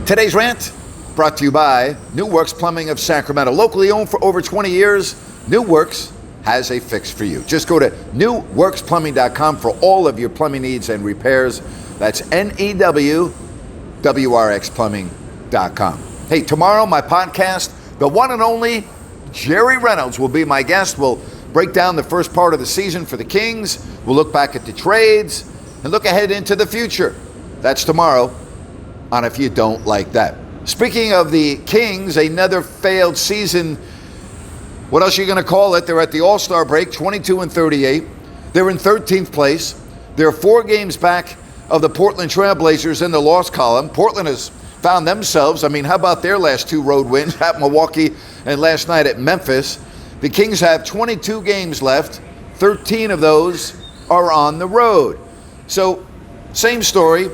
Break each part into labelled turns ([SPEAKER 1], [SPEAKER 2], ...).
[SPEAKER 1] Today's rant brought to you by New Works Plumbing of Sacramento. Locally owned for over 20 years, New Works has a fix for you. Just go to newworksplumbing.com for all of your plumbing needs and repairs. That's newworksplumbing.com. Hey, tomorrow, my podcast, the one and only Jerry Reynolds will be my guest. We'll break down the first part of the season for the Kings. We'll look back at the trades and look ahead into the future. That's tomorrow on If You Don't Like That. Speaking of the Kings, another failed season. What else are you going to call it? They're at the All-Star break, 22-38. They're in 13th place. They're 4 games back of the Portland Trailblazers in the loss column. Portland has found themselves, how about their last 2 road wins at Milwaukee and last night at Memphis? The Kings have 22 games left. 13 of those are on the road. So, same story.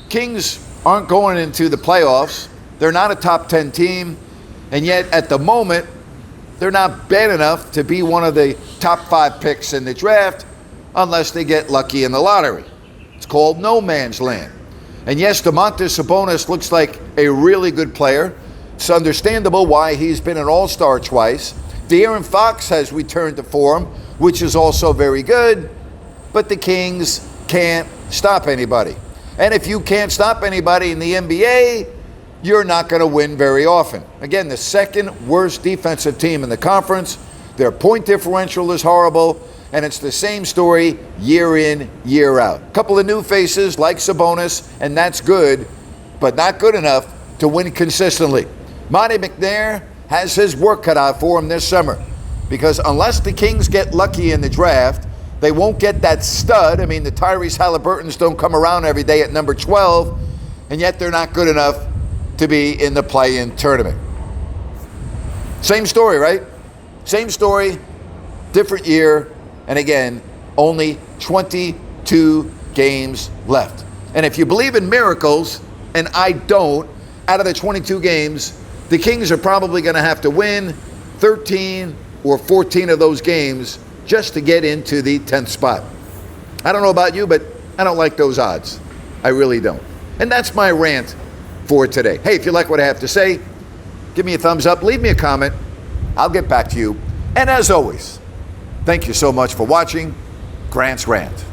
[SPEAKER 1] Kings aren't going into the playoffs. They're not a top 10 team. And yet, at the moment, they're not bad enough to be one of the top 5 picks in the draft unless they get lucky in the lottery. It's called no man's land. And yes, Domantas Sabonis looks like a really good player. It's understandable why he's been an all-star twice. De'Aaron Fox has returned to form, which is also very good. But the Kings can't stop anybody. And if you can't stop anybody in the NBA, you're not going to win very often. Again, the second worst defensive team in the conference. Their point differential is horrible. And it's the same story year in, year out. A couple of new faces like Sabonis, and that's good, but not good enough to win consistently. Monty McNair has his work cut out for him this summer because unless the Kings get lucky in the draft, they won't get that stud. The Tyrese Halliburtons don't come around every day at number 12, and yet they're not good enough to be in the play-in tournament. Same story, right? Same story, different year. And again, only 22 games left. And if you believe in miracles, and I don't, out of the 22 games, the Kings are probably going to have to win 13 or 14 of those games just to get into the 10th spot. I don't know about you, but I don't like those odds. I really don't. And that's my rant for today. Hey, if you like what I have to say, give me a thumbs up, leave me a comment. I'll get back to you. And as always, thank you so much for watching Grant's Rant.